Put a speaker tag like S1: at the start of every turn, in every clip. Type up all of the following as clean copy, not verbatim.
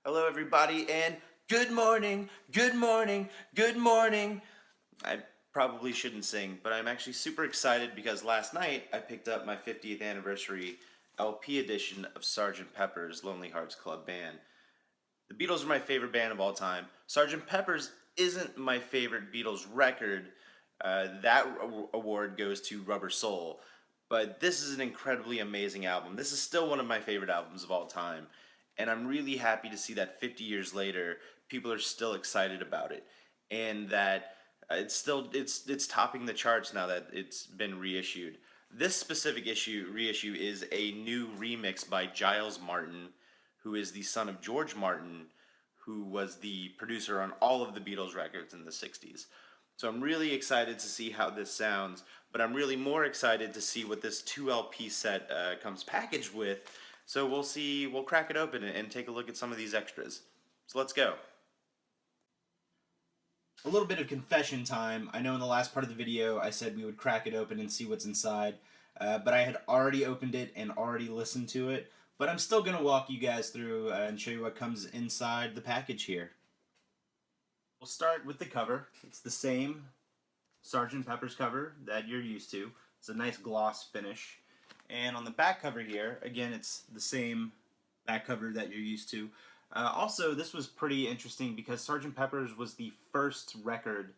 S1: Hello, everybody, and good morning, good morning, good morning. I probably shouldn't sing, but I'm actually super excited because last night I picked up my 50th anniversary LP edition of Sgt. Pepper's Lonely Hearts Club Band. The Beatles are my favorite band of all time. Sgt. Pepper's isn't my favorite Beatles record. That award goes to Rubber Soul. But this is an incredibly amazing album. This is still one of my favorite albums of all time. And I'm really happy to see that 50 years later, people are still excited about it. And that it's topping the charts now that it's been reissued. This specific reissue is a new remix by Giles Martin, who is the son of George Martin, who was the producer on all of the Beatles records in the 60s. So I'm really excited to see how this sounds, but I'm really more excited to see what this 2 LP set comes packaged with. So we'll crack it open and take a look at some of these extras. So let's go. A little bit of confession time. I know in the last part of the video I said we would crack it open and see what's inside, but I had already opened it and already listened to it. But I'm still going to walk you guys through and show you what comes inside the package here. We'll start with the cover. It's the same Sgt. Pepper's cover that you're used to. It's a nice gloss finish. And on the back cover here, again, it's the same back cover that you're used to. Also, this was pretty interesting because Sgt. Pepper's was the first record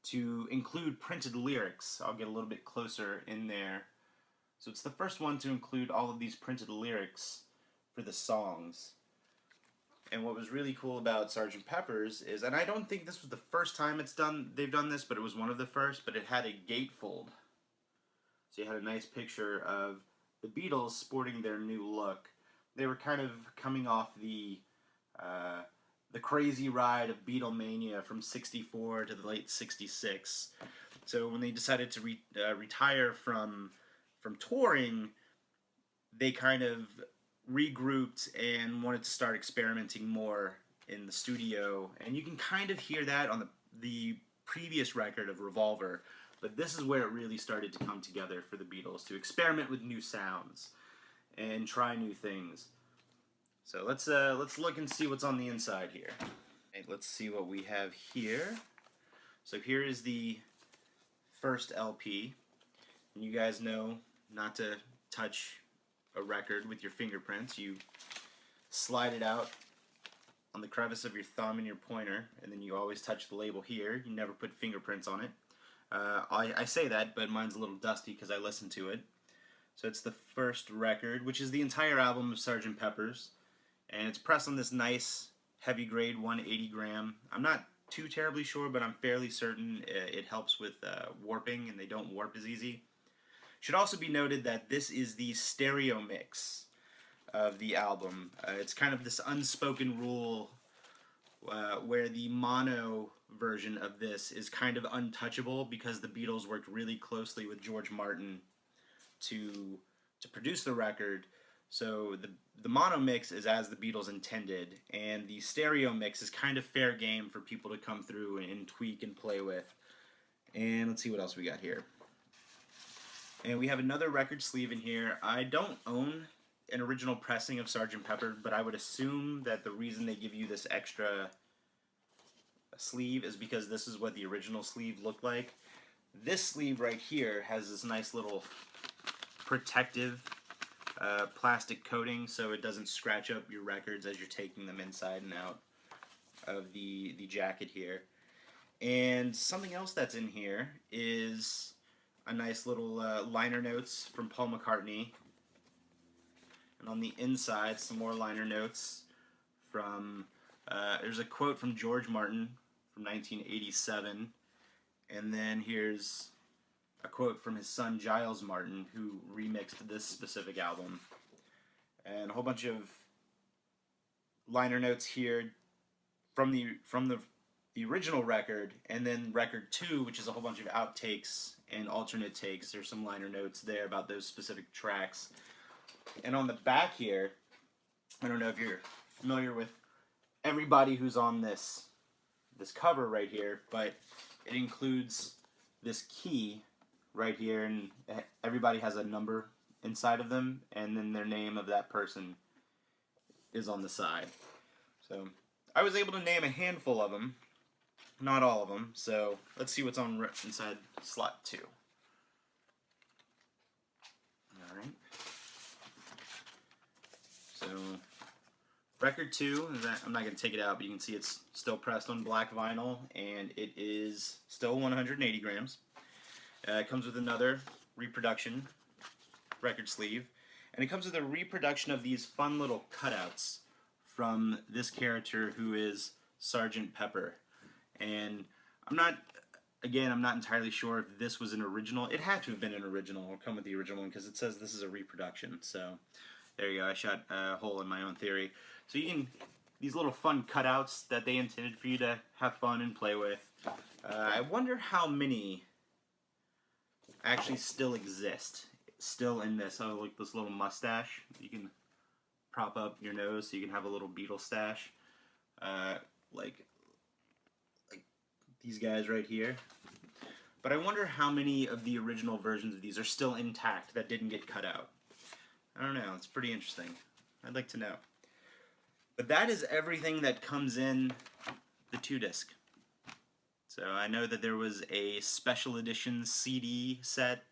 S1: to include printed lyrics. I'll get a little bit closer in there. So it's the first one to include all of these printed lyrics for the songs. And what was really cool about Sgt. Pepper's is, and I don't think this was the first time they've done this, but it was one of the first, but it had a gatefold. So you had a nice picture of the Beatles sporting their new look. They were kind of coming off the crazy ride of Beatlemania from '64 to the late '66. So when they decided to retire from touring, they kind of regrouped and wanted to start experimenting more in the studio. And you can kind of hear that on the previous record of Revolver. But this is where it really started to come together for the Beatles, to experiment with new sounds and try new things. So let's look and see what's on the inside here. Okay, let's see what we have here. So here is the first LP. And you guys know not to touch a record with your fingerprints. You slide it out on the crevice of your thumb and your pointer, and then you always touch the label here. You never put fingerprints on it. I say that, but mine's a little dusty because I listened to it. So it's the first record, which is the entire album of Sgt. Pepper's. And it's pressed on this nice, heavy grade 180 gram. I'm not too terribly sure, but I'm fairly certain it helps with warping, and they don't warp as easy. Should also be noted that this is the stereo mix of the album. It's kind of this unspoken rule where the mono version of this is kind of untouchable because the Beatles worked really closely with George Martin to produce the record. So the mono mix is as the Beatles intended, and the stereo mix is kind of fair game for people to come through and tweak and play with. And let's see what else we got here. And we have another record sleeve in here. I don't own an original pressing of Sgt. Pepper, but I would assume that the reason they give you this extra sleeve is because this is what the original sleeve looked like. This sleeve right here has this nice little protective plastic coating so it doesn't scratch up your records as you're taking them inside and out of the jacket here. And something else that's in here is a nice little liner notes from Paul McCartney. And on the inside, some more liner notes from, there's a quote from George Martin from 1987. And then here's a quote from his son Giles Martin, who remixed this specific album. And a whole bunch of liner notes here from the original record, and then record 2, which is a whole bunch of outtakes and alternate takes. There's some liner notes there about those specific tracks. And on the back here, I don't know if you're familiar with everybody who's on this cover right here, but it includes this key right here, and everybody has a number inside of them, and then their name of that person is on the side. So I was able to name a handful of them, not all of them. So let's see what's on inside slot 2. All right. So record 2 is that, I'm not going to take it out, but you can see it's still pressed on black vinyl, and it is still 180 grams. It comes with another reproduction record sleeve, and it comes with a reproduction of these fun little cutouts from this character who is Sergeant Pepper. And I'm not entirely sure if this was an original. It had to have been an original, or come with the original one, because it says this is a reproduction. So there you go. I shot a hole in my own theory. So you can, these little fun cutouts that they intended for you to have fun and play with. I wonder how many actually still exist. Still in this. Oh, like this little mustache. You can prop up your nose so you can have a little Beatles stash. Like these guys right here. But I wonder how many of the original versions of these are still intact that didn't get cut out. I don't know. It's pretty interesting. I'd like to know. But that is everything that comes in the 2-disc. So I know that there was a special edition CD set.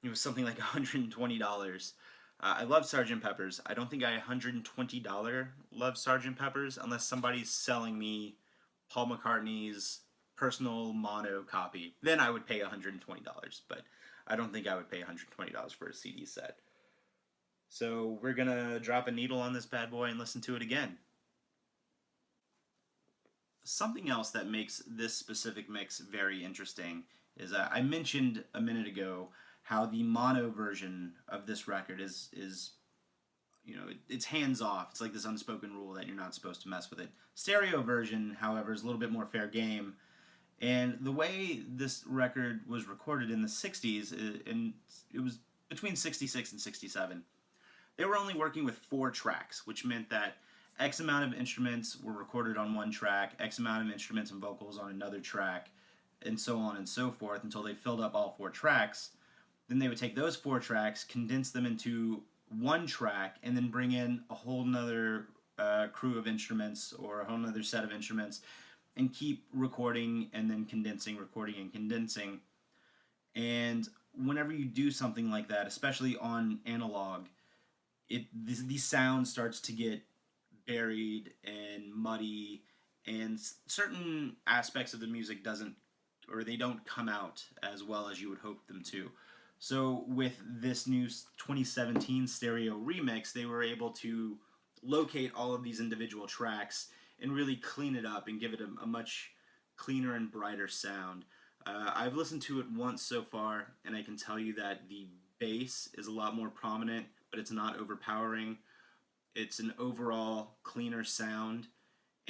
S1: It was something like $120. I love Sgt. Pepper's. I don't think I $120 love Sgt. Pepper's unless somebody's selling me Paul McCartney's personal mono copy. Then I would pay $120, but I don't think I would pay $120 for a CD set. So we're going to drop a needle on this bad boy and listen to it again. Something else that makes this specific mix very interesting is I mentioned a minute ago how the mono version of this record is you know, it's hands off. It's like this unspoken rule that you're not supposed to mess with it. Stereo version, however, is a little bit more fair game. And the way this record was recorded in the 60s, and it was between 66 and 67, they were only working with 4 tracks, which meant that X amount of instruments were recorded on one track, X amount of instruments and vocals on another track, and so on and so forth until they filled up all 4 tracks. Then they would take those 4 tracks, condense them into one track, and then bring in a whole nother crew of instruments or a whole nother set of instruments and keep recording and then condensing, recording and condensing. And whenever you do something like that, especially on analog, these sounds starts to get buried and muddy, and certain aspects of the music they don't come out as well as you would hope them to. So with this new 2017 stereo remix, they were able to locate all of these individual tracks and really clean it up and give it a much cleaner and brighter sound. I've listened to it once so far, and I can tell you that the bass is a lot more prominent, but it's not overpowering. It's an overall cleaner sound,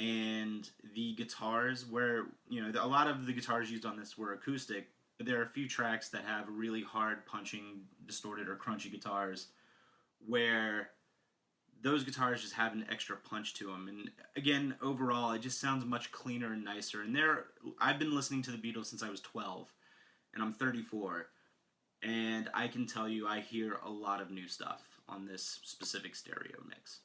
S1: and the guitars, where a lot of the guitars used on this were acoustic, but there are a few tracks that have really hard punching, distorted or crunchy guitars, where those guitars just have an extra punch to them. And again, overall, it just sounds much cleaner and nicer. And I've been listening to the Beatles since I was 12, and I'm 34. And I can tell you I hear a lot of new stuff on this specific stereo mix.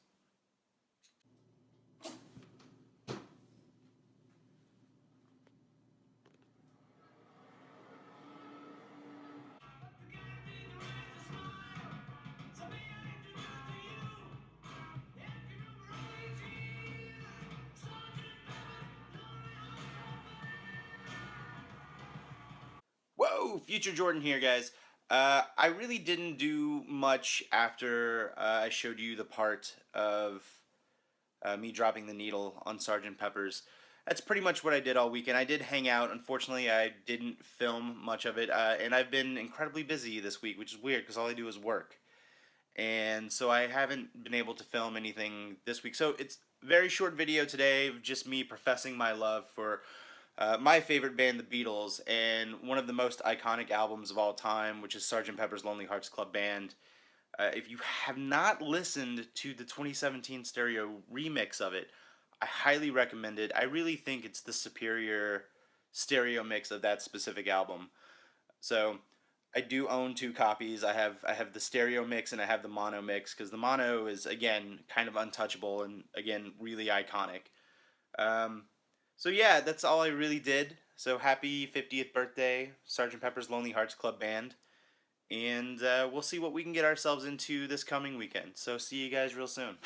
S1: Whoa, Future Jordan here, guys. I really didn't do much after I showed you the part of me dropping the needle on Sgt. Pepper's. That's pretty much what I did all weekend. I did hang out. Unfortunately, I didn't film much of it, and I've been incredibly busy this week, which is weird because all I do is work. And so I haven't been able to film anything this week. So it's a very short video today of just me professing my love for my favorite band, the Beatles, and one of the most iconic albums of all time, which is Sgt. Pepper's Lonely Hearts Club Band. If you have not listened to the 2017 stereo remix of it, I highly recommend it. I really think it's the superior stereo mix of that specific album. So I do own two copies. I have the stereo mix and I have the mono mix because the mono is again kind of untouchable and again really iconic. Um, so yeah, that's all I really did. So happy 50th birthday, Sergeant Pepper's Lonely Hearts Club Band, and we'll see what we can get ourselves into this coming weekend. So see you guys real soon.